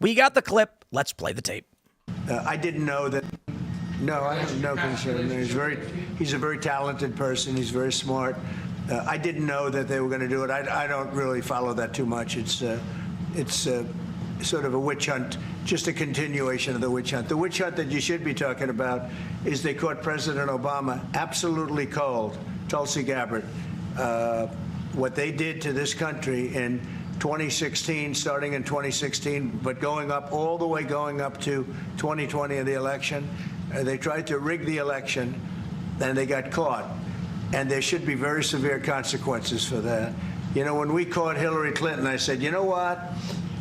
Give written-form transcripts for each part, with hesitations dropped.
We got the clip. Let's play the tape. I didn't know that. No, I have no concern. He's a very talented person. He's very smart. I didn't know that they were going to do it. I don't really follow that too much. It's sort of a witch hunt, just a continuation of the witch hunt. The witch hunt that you should be talking about is they caught President Obama absolutely cold, Tulsi Gabbard. What they did to this country in 2016, starting in 2016, but going up all the way going up to 2020 in the election. They tried to rig the election, and they got caught. And there should be very severe consequences for that. You know, when we caught Hillary Clinton, I said, you know what?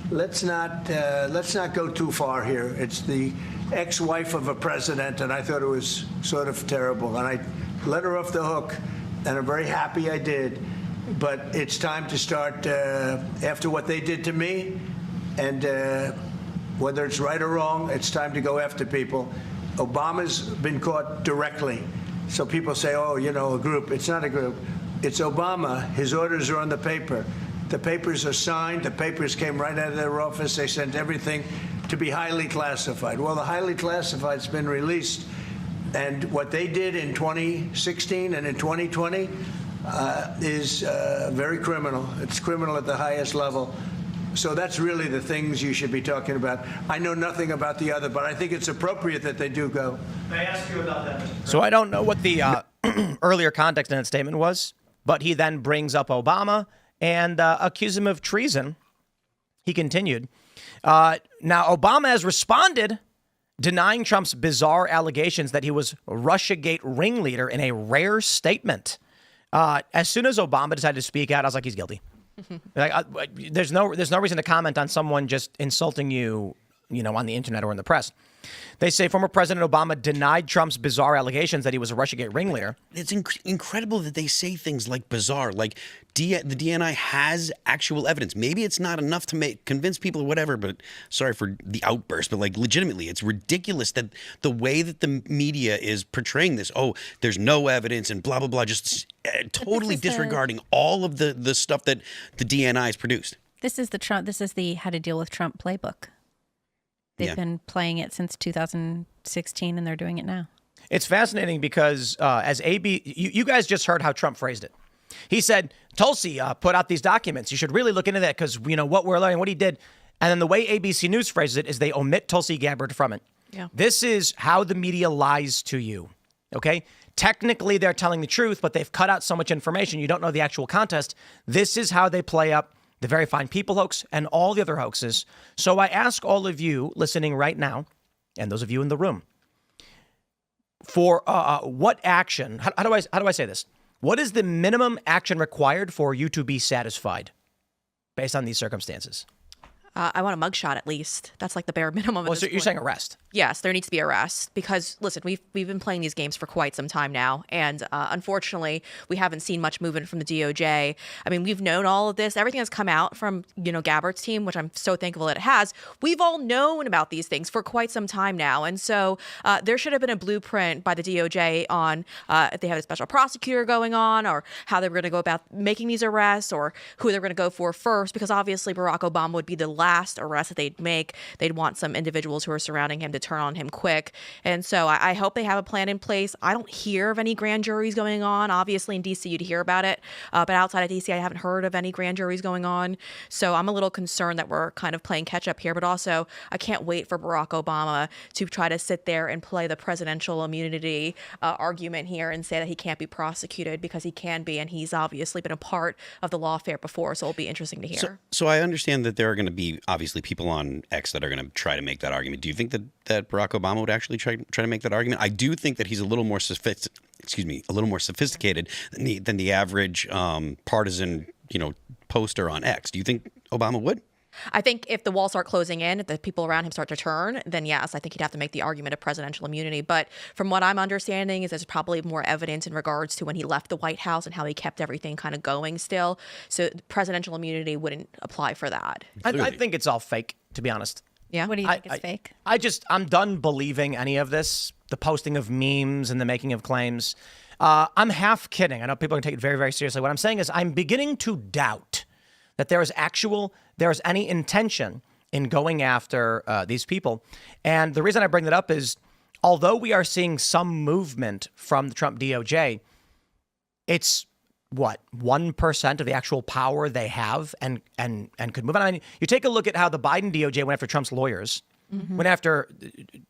Let's not go too far here. It's the ex-wife of a president, and I thought it was sort of terrible. And I let her off the hook, and I'm very happy I did. But it's time to start, after what they did to me, and whether it's right or wrong, it's time to go after people. Obama's been caught directly. So people say, oh, you know, a group. It's not a group. It's Obama. His orders are on the paper. The papers are signed. The papers came right out of their office. They sent everything to be highly classified. Well, the highly classified's been released. And what they did in 2016 and in 2020 is very criminal. It's criminal at the highest level. So that's really the things you should be talking about. I know nothing about the other, but I think it's appropriate that they do go. May I ask you about that, Mr. President? So I don't know what the earlier context in that statement was, but he then brings up Obama and accused him of treason. He continued. Now, Obama has responded, denying Trump's bizarre allegations that he was Russiagate ringleader in a rare statement. As soon as Obama decided to speak out, I was like, he's guilty. Like, there's no reason to comment on someone just insulting you, on the internet or in the press. They say former President Obama denied Trump's bizarre allegations that he was a Russiagate ringleader. It's incredible that they say things like bizarre, like the DNI has actual evidence. Maybe it's not enough to convince people or whatever, but sorry for the outburst, but like legitimately, it's ridiculous that the way that the media is portraying this, oh, there's no evidence and blah, blah, blah, just totally disregarding all of the stuff that the DNI has produced. This is the how to deal with Trump playbook. They've been playing it since 2016, and they're doing it now. It's fascinating because as AB, you guys just heard how Trump phrased it. He said, Tulsi put out these documents. You should really look into that because, what we're learning, what he did. And then the way ABC News phrases it is they omit Tulsi Gabbard from it. Yeah. This is how the media lies to you. Okay? Technically, they're telling the truth, but they've cut out so much information. You don't know the actual context. This is how they play up the Very Fine People hoax and all the other hoaxes. So I ask all of you listening right now, and those of you in the room, for what action, how do I say this? What is the minimum action required for you to be satisfied based on these circumstances? I want a mugshot at least. That's like the bare minimum. Well, so you're saying arrest? Yes, there needs to be arrest because, listen, we've been playing these games for quite some time now, and unfortunately, we haven't seen much movement from the DOJ. I mean, we've known all of this. Everything has come out from Gabbard's team, which I'm so thankful that it has. We've all known about these things for quite some time now, and so there should have been a blueprint by the DOJ on if they have a special prosecutor going on, or how they were going to go about making these arrests, or who they're going to go for first. Because obviously, Barack Obama would be the last arrest that they'd make. They'd want some individuals who are surrounding him to turn on him quick. And so I hope they have a plan in place. I don't hear of any grand juries going on. Obviously in DC you'd hear about it, but outside of DC I haven't heard of any grand juries going on. So I'm a little concerned that we're kind of playing catch up here, but also I can't wait for Barack Obama to try to sit there and play the presidential immunity argument here and say that he can't be prosecuted, because he can be, and he's obviously been a part of the lawfare before, so it'll be interesting to hear. So I understand that there are going to be obviously people on X that are going to try to make that argument. Do you think that Barack Obama would actually try to make that argument? I do think that he's a little more sophisticated than the average partisan, poster on X. Do you think Obama would? I think if the walls start closing in, if the people around him start to turn, then yes, I think he'd have to make the argument of presidential immunity. But from what I'm understanding is there's probably more evidence in regards to when he left the White House and how he kept everything kind of going still. So presidential immunity wouldn't apply for that. I think it's all fake, to be honest. Yeah. What do you think is fake? I'm done believing any of this, the posting of memes and the making of claims. I'm half kidding. I know people can take it very, very seriously. What I'm saying is I'm beginning to doubt that there is any intention in going after these people. And the reason I bring that up is, although we are seeing some movement from the Trump DOJ, it's what, 1% of the actual power they have and could move on. I mean, you take a look at how the Biden DOJ went after Trump's lawyers, went after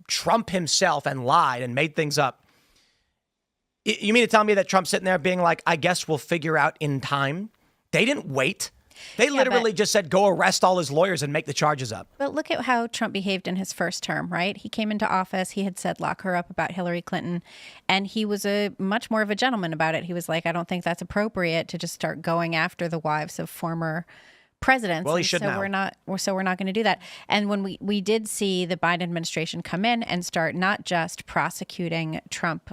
Trump himself and lied and made things up. You mean to tell me that Trump's sitting there being like, I guess we'll figure out in time? They didn't wait. They literally just said, go arrest all his lawyers and make the charges up. But look at how Trump behaved in his first term, right? He came into office. He had said, lock her up about Hillary Clinton. And he was much more of a gentleman about it. He was like, I don't think that's appropriate to just start going after the wives of former presidents. Well, he should now. We're not going to do that. And when we did see the Biden administration come in and start not just prosecuting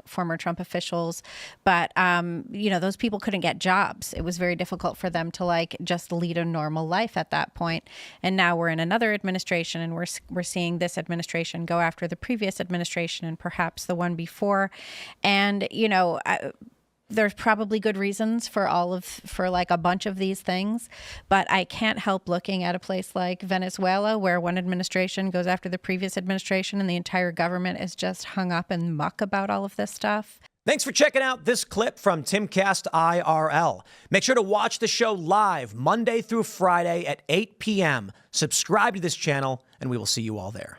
former Trump officials, but those people couldn't get jobs. It was very difficult for them to just lead a normal life at that point. And now we're in another administration, and we're seeing this administration go after the previous administration and perhaps the one before. And there's probably good reasons for a bunch of these things, but I can't help looking at a place like Venezuela, where one administration goes after the previous administration and the entire government is just hung up in muck about all of this stuff. Thanks for checking out this clip from Timcast IRL. Make sure to watch the show live Monday through Friday at 8 p.m. Subscribe to this channel, and we will see you all there.